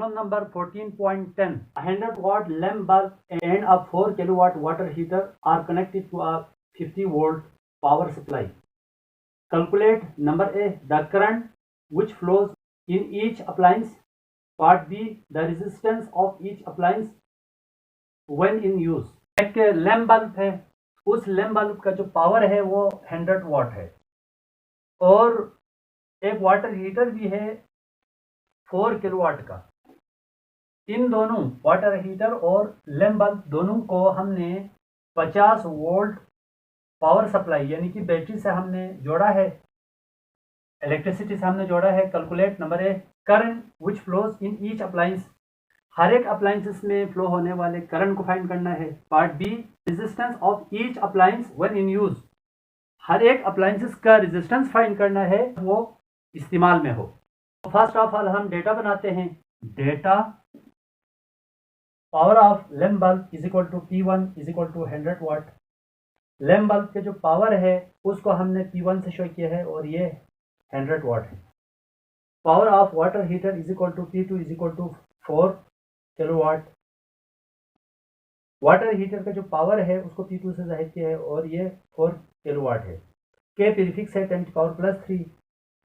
Problem number 14.10. A 100 watt lamp bulb and a 4 kilowatt water heater are connected to a 50 volt power supply. Calculate number A, the current which flows in each appliance. Part B, the resistance of each appliance when in use. एक lamp bulb है, उस lamp bulb का जो power है वो 100 watt है और एक वाटर हीटर भी है 4 किलोवाट का। इन दोनों वाटर हीटर और लैम्प बल्ब दोनों को हमने 50 वोल्ट पावर सप्लाई यानी कि बैटरी से हमने जोड़ा है, इलेक्ट्रिसिटी से हमने जोड़ा है। Calculate number A, current which flows in each appliance, हर एक अप्लायंसेस में फ्लो होने वाले करंट को फाइंड करना है। Part B, resistance of each appliance when in use, हर एक अप्लायंसेस का रेजिस्टेंस फाइंड करना है वो इस्तेमाल में हो। फर्स्ट ऑफ ऑल हम डेटा बनाते हैं। Data power of lamp bulb is equal to P1 is equal to 100 watt. Lamp bulb के जो पावर है उसको हमने P1 से शो किया है और ये 100 वाट है। Power of water heater is equal to P2 is equal to 4 kilowatt. Water heater का जो पावर है उसको P2 से जाहिर किया है और ये 4 किलोवाट है। के प्रीफिक्स है 10 पावर प्लस 3,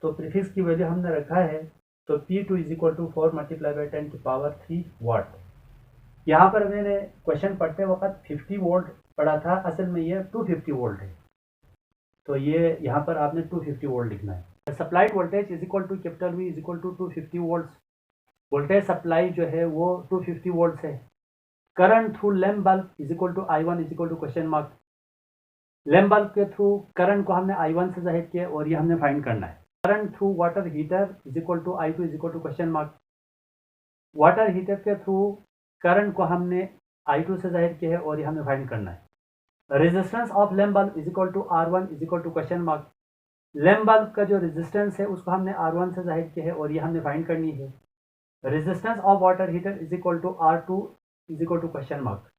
तो प्रीफिक्स की वैल्यू हमने रखा है तो P2 is equal to 4 multiply by 10 की पावर 3 वाट। यहाँ पर मैंने क्वेश्चन पढ़ते वक्त 50 वोल्ट पढ़ा था, असल में ये 250 वोल्ट है, तो ये यहाँ पर आपने 250 वोल्ट लिखना है। Supplied voltage is equal to capital V is equal to 250 volt. Voltage supply जो है वो 250 वोल्ट है। Current through lamp bulb is equal to I1 is equal to question mark. Lamp bulb के थ्रू करंट को हमने I1 से जाहिर किया और ये हमने फाइंड करना है। Current through water heater is equal to I2 is equal to question mark. Water heater के थ्रू करंट को हमने I2 से जाहिर किया है और ये हमें फाइंड करना है। Resistance of lamp bulb is equal to R1 is equal to question mark. Lamp bulb का जो रेजिस्टेंस है उसको हमने R1 से जाहिर किया है और ये हमने फाइंड करनी है। Resistance of water heater is equal to R2 is equal to question mark.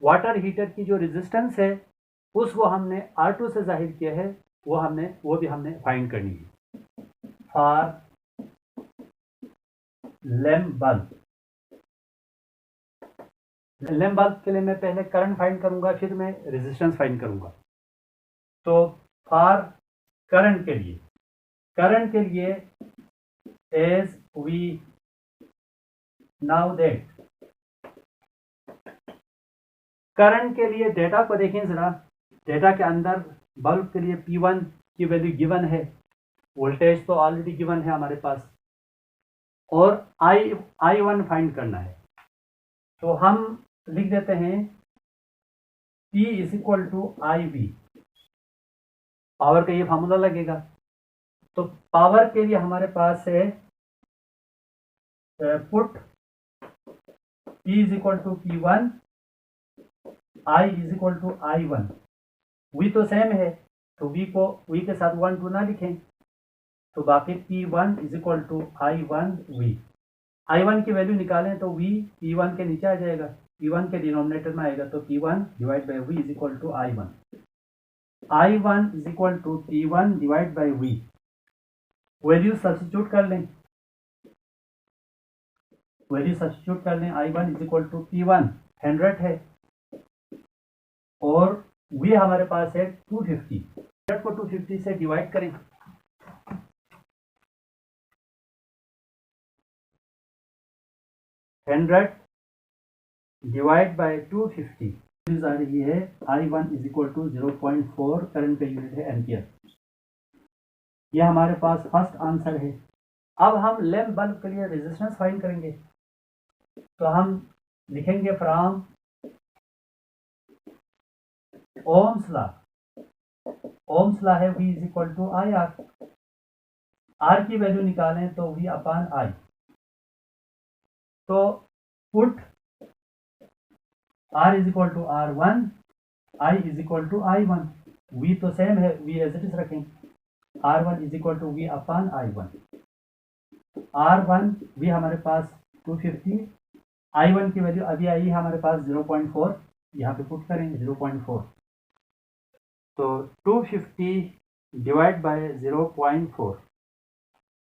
Water heater की जो रेजिस्टेंस है उसको हमने R2 से जाहिर किया है, वो भी हमने फाइंड करनी है। For lamp bulb, lamp bulb के लिए मैं पहले करंट फाइंड करूंगा, फिर मैं रेजिस्टेंस फाइंड करूंगा। तो फॉर करंट के लिए as we know that, current के लिए डेटा को देखें जरा। डेटा के अंदर बल्ब के लिए P1 की वैल्यू गिवन है, वोल्टेज तो ऑलरेडी गिवन है हमारे पास, और I1 फाइंड करना है। तो हम लिख देते हैं P is equal to IV। Power का ये फार्मूला लगेगा। तो पावर के लिए हमारे पास है put P is equal to P1, I is equal to I1। V तो सेम है तो V के साथ 1 2 ना लिखें, तो बाकी P1 is equal to I1 V। I1 की वैल्यू निकालें तो V P1 के नीचे आ जाएगा, P1 के डिनोमिनेटर में आएगा, तो P1 divide by V is equal to I1। I1 is equal to P1 divide by V। Value substitute कर लें, I1 is equal to P1 100 है और V हमारे पास है 250। 100 को 250 से डिवाइड करें, डिवाइड बाय 250 आ रही है। I1 is equal to 0.4, current का यूनिट है एम्पियर। यह हमारे पास फर्स्ट आंसर है। अब हम लैम्प बल्ब के लिए रेजिस्टेंस फाइंड करेंगे, तो हम लिखेंगे from Ohm's law. Ohm's law है V is equal to IR। R की वैल्यू निकालें तो V अपॉन I। तो put R is equal to R1, I is equal to I1। V तो सेम है, V एज इट इज रखें। R1 is equal to V upon I1। R1 V हमारे पास 250, I1 की वैल्यू अभी आई है हमारे पास 0.4, यहाँ पे पुट करें 0.4, तो 250 डिवाइड बाय 0.4,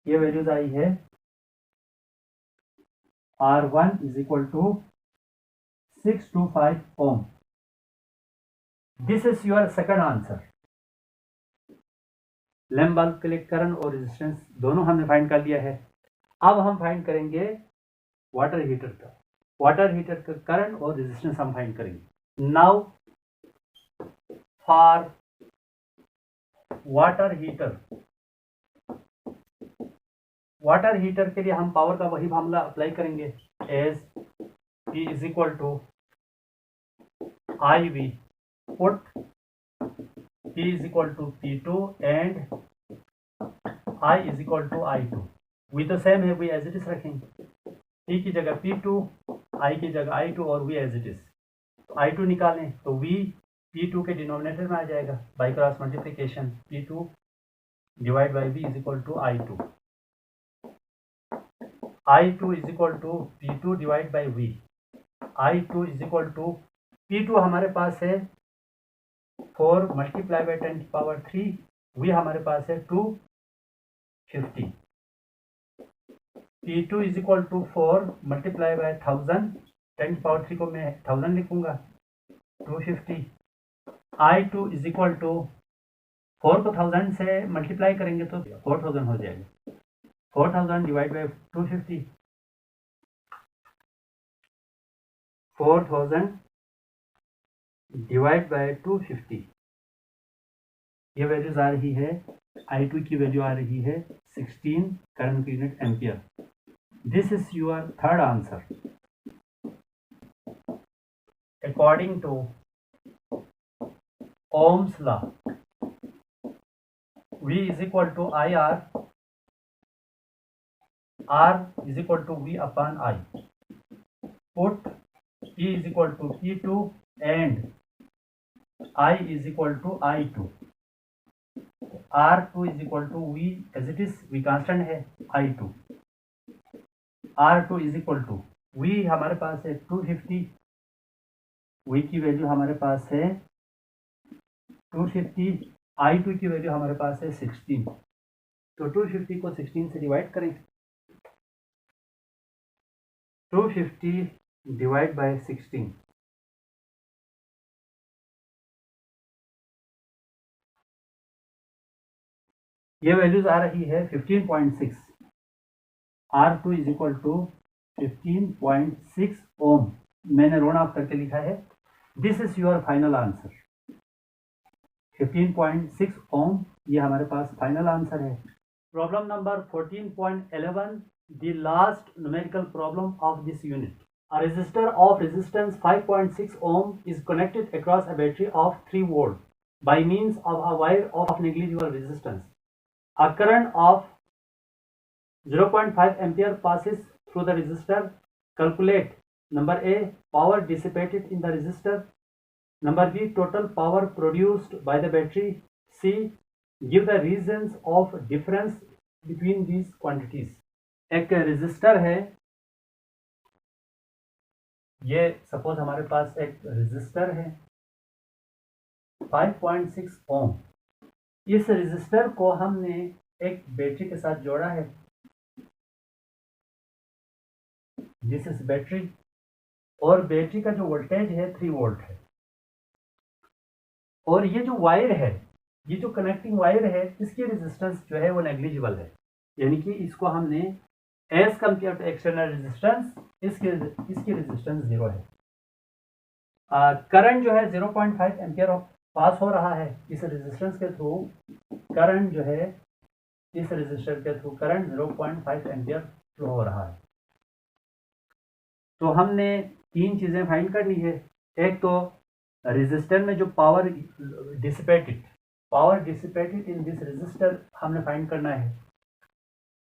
ये वैल्यूज आई है R1 is equal to 625 ohm. This is your second answer. Lamp bulb के लिए करंट और रेजिस्टेंस दोनों हमने फाइंड कर लिया है। अब हम फाइंड करेंगे वाटर हीटर का। वाटर हीटर का करंट और रेजिस्टेंस हम फाइंड करेंगे। नाउ फॉर वाटर हीटर के लिए हम पावर का वही फार्मूला अप्लाई करेंगे as P is equal to IV put P is equal to P2 and I is equal to I2. V तो सेम है, V एज इट इज रखेंगे। P की जगह P2, I की जगह I2 और V एज इट इज। तो I2 निकालें तो V P2 के डिनोमिनेटर में आ जाएगा by cross multiplication. P2 divide by V is equal to I2। I2 is equal to P2 divide by V। I2 is equal to P2 हमारे पास है 4 मल्टीप्लाई बाई 10 की पावर 3, V हमारे पास है 250। P2 is equal to 4 multiply by 1000, 10 की power 3 को मैं 1000 लिखूंगा, 250। I2 इज इक्वल टू 4 को 1000 से मल्टीप्लाई करेंगे तो 4000 हो जाएगा। 4000 डिवाइड बाई 250, 4000 डिवाइड बाय 250। ये वैल्यूज आ रही है, I2 की वैल्यू आ रही है 16 करंट की unit ampere. This is your third answer. According to Ohm's law, V is equal to IR, R is equal to V upon I। Put P is equal to P2 and I is equal to I2। R2 is equal to V as it is, V constant है, I2। R2 is equal to V हमारे पास है 250, V की value हमारे पास है 250, I2 की value हमारे पास है 16। तो 250 को 16 से डिवाइड करें, 250 डिवाइड बाय 16, ये वैल्यूज आ रही है 15.6। R2 इज इक्वल टू 15.6 ओम। मैंने रोन ऑफ करके लिखा है। This is your final answer. 15.6 ओम ये हमारे पास फाइनल आंसर है। Problem number 14.11, the last numerical problem of this unit. A resistor of resistance 5.6 ohm is connected across a battery of 3 volt by means of a wire of negligible resistance. A current of 0.5 ampere passes through the resistor. Calculate number A, power dissipated in the resistor, number B, total power produced by the battery, C, give the reasons of difference between these quantities. एक resistor है, ये suppose हमारे पास एक resistor है 5.6 ओम। इस resistor को हमने एक बैटरी के साथ जोड़ा है, दिस इज बैटरी, और बैटरी का जो वोल्टेज है 3 वोल्ट है। और ये जो वायर है, ये जो कनेक्टिंग वायर है, इसकी रेजिस्टेंस जो है वो नेग्लिजिबल है, यानी कि इसको हमने as compare to external resistance इसकी रेजिस्टेंस 0 है। करंट जो है 0.5 एम्पियर पास हो रहा है इस रेजिस्टेंस के थ्रू। करंट जो है इस रेजिस्टर के थ्रू करंट 0.5 एम्पियर फ्लो हो रहा है। तो हमने 3 चीज़ें फाइंड करनी है। एक तो रेजिस्टर में जो power dissipated in this resistor हमने फाइंड करना है।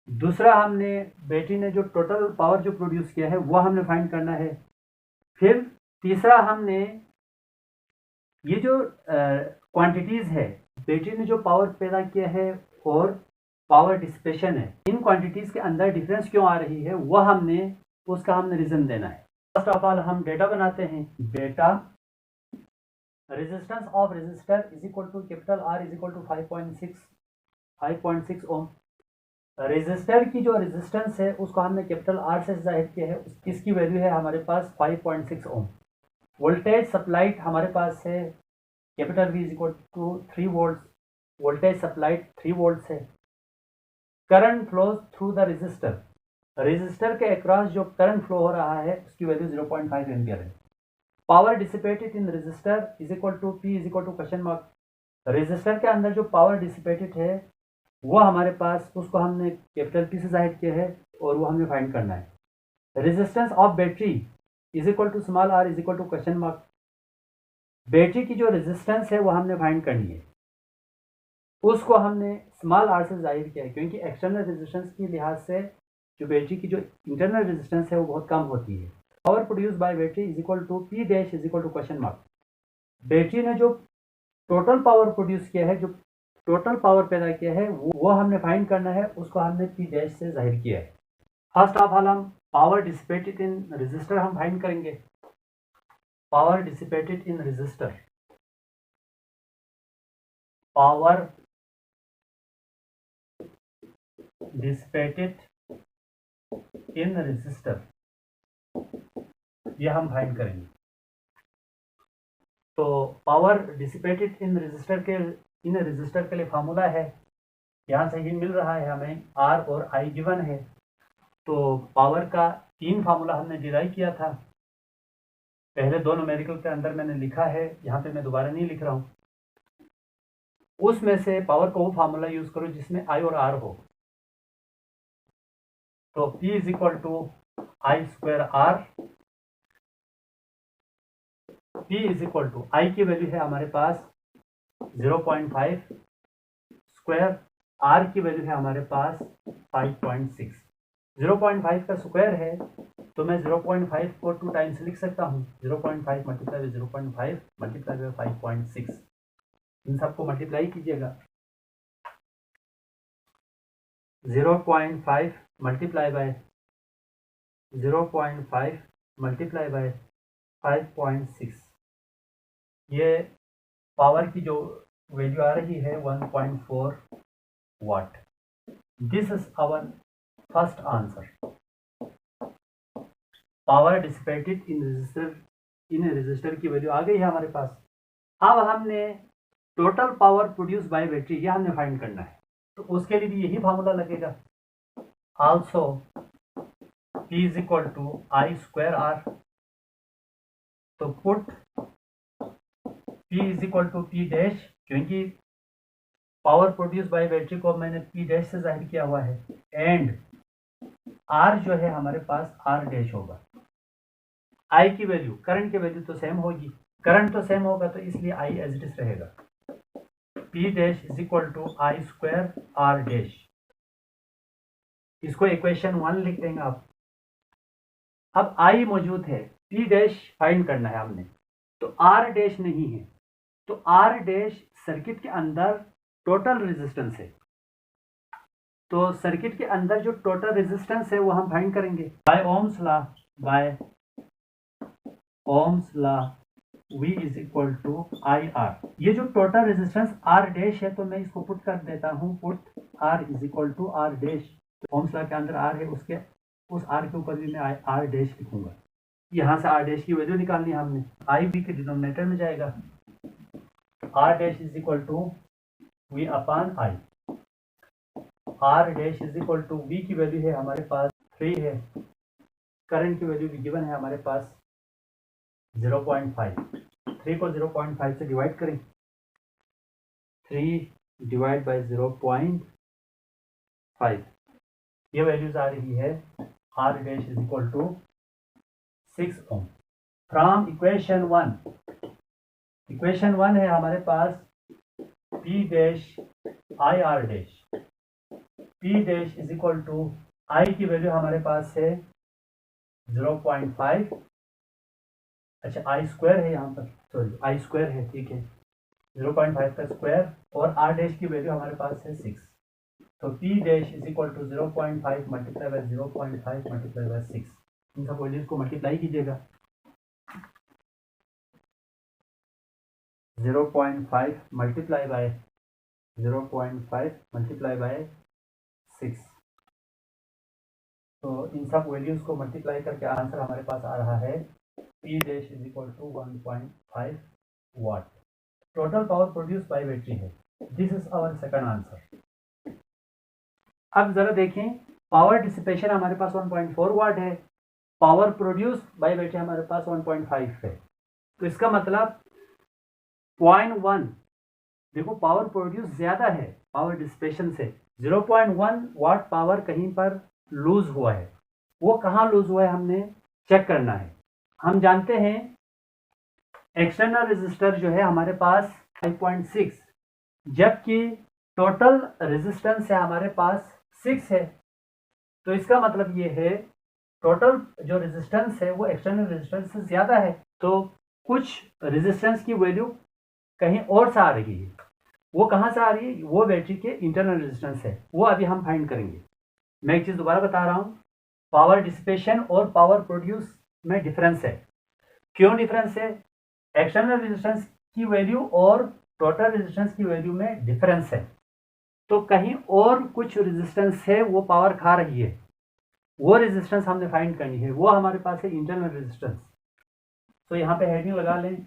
दूसरा, हमने बैटरी ने जो टोटल पावर जो प्रोड्यूस किया है वो हमने फाइंड करना है। फिर तीसरा, हमने ये जो क्वांटिटीज़ है, बैटरी ने जो पावर पैदा किया है और पावर डिसिपेशन है, इन क्वांटिटीज़ के अंदर डिफरेंस क्यों आ रही है वो उसका हमने रीज़न देना है। फर्स्ट ऑफ ऑल हम डेटा बनाते हैं। Data, resistance of resistor is equal to capital R is equal to 5.6 ohm. Resistor की जो रेजिस्टेंस है उसको हमने कैपिटल आर से जाहिर किया है, इसकी वैल्यू है हमारे पास 5.6 ओम। वोल्टेज सप्लाइड हमारे पास है capital V is equal to 3 volt, voltage supplied 3 volt है। Current flows through the resistor, resistor के अक्रॉस जो करंट फ्लो हो रहा है उसकी वैल्यू 0.5 एम्पियर है। Power dissipated in resistor is equal to P is equal to question mark. Resistor के अंदर जो पावर डिसिपेटेड है वो हमारे पास, उसको हमने कैपिटल पी से जाहिर किया है और वो हमें फाइंड करना है। Resistance of battery is equal to small R is equal to question mark. Battery की जो रेजिस्टेंस है वो हमने फाइंड करनी है, उसको हमने स्मॉल आर से जाहिर किया है, क्योंकि एक्सटर्नल रेजिस्टेंस की लिहाज से जो बैटरी की जो इंटरनल रेजिस्टेंस है वो बहुत कम होती है। Power produce by battery is equal to P dash is equal to question mark. Battery ने जो टोटल पावर प्रोड्यूस किया है, जो टोटल पावर पैदा किया है, वो हमने फाइंड करना है, उसको हमने पी डैश से जाहिर किया है। फर्स्ट ऑफ ऑल हम पावर डिसिपेटेड इन रेजिस्टर हम फाइंड करेंगे। Power dissipated in resistor, power dissipated in resistor, ये हम फाइंड करेंगे। तो पावर डिसिपेटेड इन रेजिस्टर के लिए फार्मूला है, यहाँ से ही मिल रहा है हमें, आर और आई गिवन है। तो पावर का 3 फार्मूला हमने डिराइव किया था, पहले 2 न्यूमेरिकल के अंदर मैंने लिखा है, यहाँ पे मैं दोबारा नहीं लिख रहा हूँ। उसमें से पावर को वो फार्मूला यूज करो जिसमें आई और आर हो। तो P is equal to I square R, P is equal to I की वैल्यू है हमारे पास 0.5 स्क्वायर, आर की वैल्यू है हमारे पास 5.6। 0.5 का स्क्वायर है तो मैं 0.5 को 2 टाइम्स लिख सकता हूँ। 0.5 मल्टीप्लाई बाई 0.5 मल्टीप्लाई बाई 5.6, इन सबको मल्टीप्लाई कीजिएगा। 0.5 मल्टीप्लाई बाय 0.5 मल्टीप्लाई बाय 5.6, ये पावर की जो वैल्यू आ रही है 1.4 watt. This is our first answer. Power dissipated in resistor की वैल्यू आ गई है हमारे पास। अब हमने total power produce by battery, ये हमने फाइंड करना है, तो उसके लिए भी यही फार्मूला लगेगा। Also P is equal to I square R, तो put P is equal to P dash, क्योंकि पावर प्रोड्यूस बाय बैटरी को मैंने P डैश से जाहिर किया हुआ है, एंड R जो है हमारे पास R डैश होगा। I की वैल्यू, करंट की वैल्यू तो सेम होगी, करंट तो सेम होगा तो इसलिए I एज इट इज रहेगा। P dash is equal to I square R dash, इसको इक्वेशन 1 लिख देंगे आप। अब I मौजूद है, P डैश फाइंड करना है हमने, तो R डैश नहीं है, तो R डैश सर्किट के अंदर टोटल रेजिस्टेंस है, तो सर्किट के अंदर जो टोटल रेजिस्टेंस है वो हम फाइंड करेंगे by Ohm's law, by Ohm's law V is equal to I R. ये जो टोटल रेजिस्टेंस R डैश है तो मैं इसको पुट कर देता हूँ, put R is equal to R dash, Ohm's law के अंदर R है, उसके उस R के ऊपर भी मैं R डैश लिखूंगा। यहाँ से R डैश की वैल्यू निकालनी है हमने, I V के डिनोमिनेटर में जाएगा, R dash is equal to V upon I। R dash is equal to V की वैल्यू है हमारे पास 3 है, करंट की वैल्यू भी गिवन है हमारे पास 0.5। 3 को 0.5 से डिवाइड करें, 3 डिवाइड बाय 0.5, ये वैल्यूज आ रही है R dash is equal to 6 ohm. From equation 1, equation 1 है हमारे पास P dash I R dash, P dash is equal to I की वैल्यू हमारे पास है 0.5, अच्छा I स्क्वायर है यहाँ पर, सॉरी I स्क्वायर है, ठीक है, 0.5 का स्क्वायर, और R डैश की वैल्यू हमारे पास है 6, तो P dash is equal to 0.5 multiply by 0.5 multiply by 6, इन सब वैल्यूज को मल्टीप्लाई कीजिएगा। 0.5 मल्टीप्लाई बाय 0.5 मल्टीप्लाई बाय 6, तो इन सब वैल्यूज़ को मल्टीप्लाई करके आंसर हमारे पास आ रहा है P dash is equal to 1.5 watt. Total power produce by battery है। This is our second answer. अब जरा देखें, पावर डिसिपेशन हमारे पास 1.4 वाट है, पावर प्रोड्यूस बाय बैटरी हमारे पास 1.5 है। तो इसका मतलब 0.1, देखो पावर प्रोड्यूस ज़्यादा है पावर डिसिपेशन से। 0.1 वाट पावर कहीं पर लूज हुआ है, वो कहाँ लूज हुआ है हमने चेक करना है। हम जानते हैं एक्सटर्नल रेजिस्टर जो है हमारे पास 5.6, जबकि टोटल रेजिस्टेंस है हमारे पास 6 है। तो इसका मतलब ये है टोटल जो रेजिस्टेंस है वो एक्सटर्नल रेजिस्टेंस से ज़्यादा है। तो कुछ रेजिस्टेंस की वैल्यू कहीं और से आ रही है, वो कहाँ से आ रही है, वो बैटरी के इंटरनल रेजिस्टेंस है, वो अभी हम फाइंड करेंगे। मैं एक चीज़ दोबारा बता रहा हूँ, पावर डिसिपेशन और पावर प्रोड्यूस में डिफरेंस है। क्यों डिफरेंस है? एक्सटर्नल रेजिस्टेंस की वैल्यू और टोटल रेजिस्टेंस की वैल्यू में डिफरेंस है। तो कहीं और कुछ रेजिस्टेंस है वो पावर खा रही है, वो रेजिस्टेंस हमने फाइंड करनी है, वो हमारे पास है इंटरनल रेजिस्टेंस। तो यहाँ पे हेडिंग लगा लें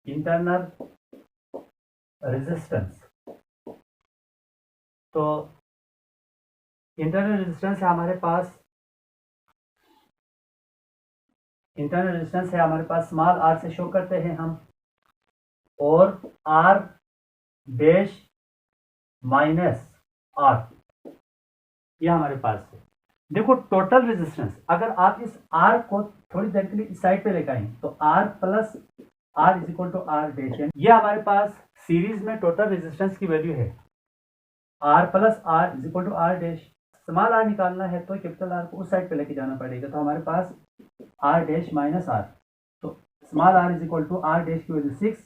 इंटरनल रेजिस्टेंस। तो इंटरनल रेजिस्टेंस है हमारे पास, इंटरनल रेजिस्टेंस है हमारे पास स्मॉल आर से शो करते हैं हम, और आर डैश माइनस आर, ये हमारे पास है। देखो टोटल रेजिस्टेंस, अगर आप इस आर को थोड़ी देर के लिए इस साइड पे लेकर आए तो R plus R is equal to R dash, ये हमारे पास सीरीज में टोटल रेजिस्टेंस की वैल्यू है। R plus R is equal to R dash, small R निकालना है तो कैपिटल आर को उस साइड पे लेके जाना पड़ेगा। तो हमारे पास आर डैश माइनस आर, तो small R is equal to R dash की वैल्यू 6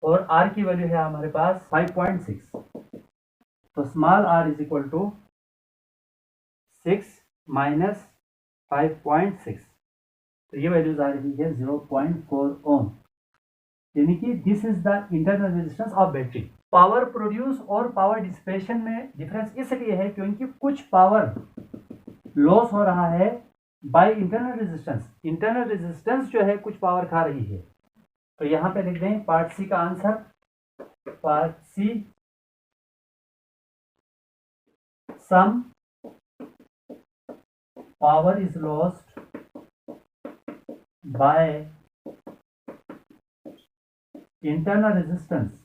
और आर की वैल्यू है हमारे पास 5.6। तो small R is equal to 6 minus 5.6, तो ये वैल्यूज आ रही है 0.4 ओम, यानी कि this is the internal resistance of battery. Power produce और पावर डिसिपेशन में डिफरेंस इसलिए है क्योंकि कुछ पावर लॉस हो रहा है bye internal resistance. Internal resistance जो है कुछ पावर खा रही है। तो यहाँ पे लिख दें पार्ट सी का answer, part C some power is lost by internal resistance.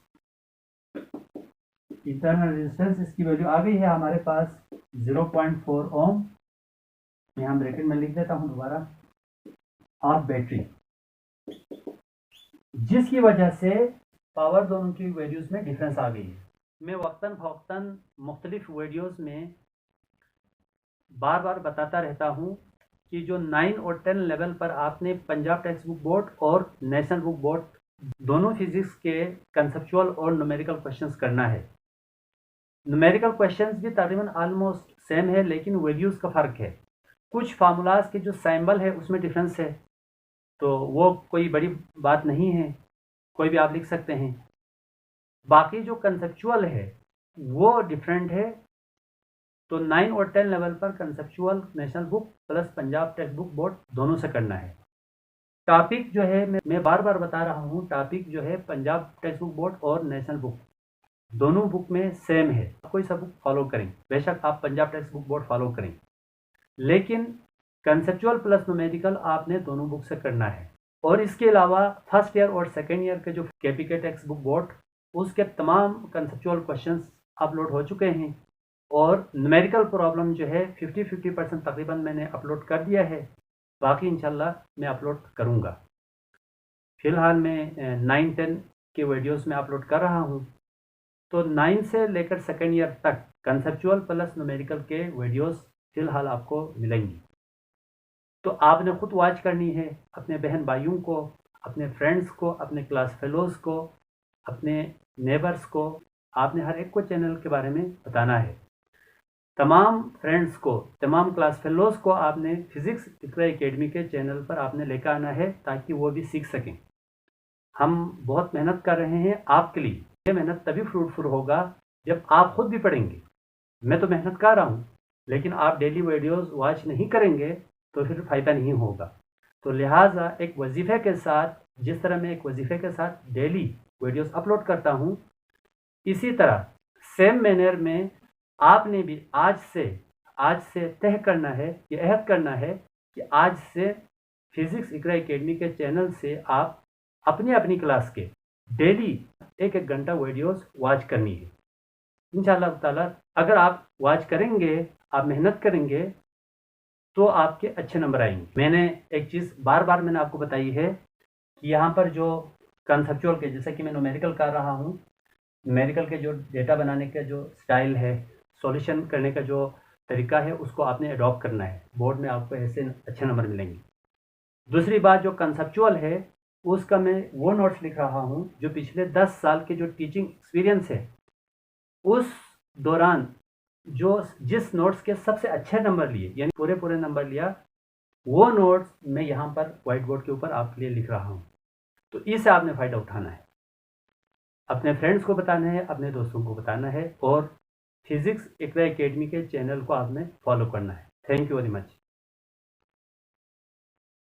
Internal resistance इसकी वैल्यू आ गई है हमारे पास 0.4 ओम, यहाँ ब्रैकेट में लिख देता हूं दोबारा, ऑफ बैटरी, जिसकी वजह से पावर दोनों की वैल्यूज में डिफरेंस आ गई है। मैं वक्तन फवक्तन मुख्तलिफ वीडियोस में बार बार बताता रहता हूं कि जो 9 और 10 लेवल पर आपने पंजाब टेक्स्ट बुक बोर्ड और नेशनल बुक बोर्ड दोनों फिजिक्स के कंसेप्चुअल और न्यूमेरिकल क्वेश्चंस करना है। न्यूमेरिकल क्वेश्चंस भी तकरीबन ऑलमोस्ट सेम है, लेकिन वैल्यूज़ का फ़र्क है। कुछ फार्मूलाज के जो सिंबल है उसमें डिफरेंस है, तो वो कोई बड़ी बात नहीं है, कोई भी आप लिख सकते हैं। बाकी जो कंसेप्चुअल है वो डिफरेंट है। तो 9 और 10 लेवल पर conceptual national book plus Punjab text book board दोनों से करना है। टॉपिक जो है मैं बार बार बता रहा हूँ, टॉपिक जो है पंजाब टेक्स्ट बुक बोर्ड और नेशनल बुक दोनों बुक में सेम है। कोई सा बुक फॉलो करें, बेशक आप Punjab text book board follow करें, लेकिन कंसेप्चुअल प्लस न्यूमेरिकल आपने दोनों बुक से करना है। और इसके अलावा फर्स्ट ईयर और सेकेंड ईयर के जो केपीके टेक्स्ट बुक बोर्ड उसके तमाम कंसेप्चुअल क्वेश्चंस अपलोड हो चुके हैं, और न्यूमेरिकल प्रॉब्लम जो है 50-50% तकरीबन मैंने अपलोड कर दिया है। बाकी इंशाल्लाह मैं अपलोड करूँगा। फ़िलहाल मैं 9-10 के वीडियोस में अपलोड कर रहा हूँ। तो 9 से लेकर सेकेंड ईयर तक कंसेप्चुअल प्लस न्यूमेरिकल के वीडियोस फ़िलहाल आपको मिलेंगी। तो आपने खुद वॉच करनी है, अपने बहन भाइयों को, अपने फ्रेंड्स को, अपने क्लास फेलोज़ को, अपने नेबर्स को, आपने हर एक को चैनल के बारे में बताना है। तमाम फ्रेंड्स को, तमाम क्लास फेलोज़ को आपने फिज़िक्स इकरा एकेडमी के चैनल पर आपने लेकर आना है ताकि वो भी सीख सकें। हम बहुत मेहनत कर रहे हैं आपके लिए। ये मेहनत तभी फ्रूटफुल होगा जब आप खुद भी पढ़ेंगे। मैं तो मेहनत कर रहा हूँ, लेकिन आप डेली वीडियोस वॉच नहीं करेंगे तो फिर फ़ायदा नहीं होगा। तो लिहाजा एक वजीफ़े के साथ, जिस तरह मैं एक वजीफ़े के साथ डेली वीडियोस अपलोड करता हूँ, इसी तरह सेम मैनर में आपने भी आज से तय करना है, ये अहद करना है कि आज से फिज़िक्स इकरा एकेडमी के चैनल से आप अपनी अपनी क्लास के डेली 1-1 घंटा वीडियोस वॉच करनी है। इंशाअल्लाह ताला अगर आप वॉच करेंगे, आप मेहनत करेंगे, तो आपके अच्छे नंबर आएंगे। मैंने एक चीज़ बार-बार मैंने आपको बताई है कि यहाँ पर जो कंसेप्चुअल के, जैसे कि मैं न्यूमेरिकल कर रहा हूँ, न्यूमेरिकल के जो डेटा बनाने का जो स्टाइल है, सॉल्यूशन करने का जो तरीका है, उसको आपने अडॉप्ट करना है। बोर्ड में आपको ऐसे अच्छे नंबर मिलेंगे। दूसरी बात, जो कंसेप्चुअल है उसका मैं वो नोट्स लिख रहा हूँ जो पिछले 10 साल के जो टीचिंग एक्सपीरियंस है, उस दौरान जो जिस नोट्स के सबसे अच्छे नंबर लिए, यानी पूरे नंबर लिया, वो नोट्स मैं यहाँ पर व्हाइट बोर्ड के ऊपर आपके लिए लिख रहा हूँ। तो इससे आपने फ़ायदा उठाना है, अपने फ्रेंड्स को बताना है, अपने दोस्तों को बताना है, और फिज़िक्स इकरा एकेडमी के चैनल को आपने फॉलो करना है। Thank you very much.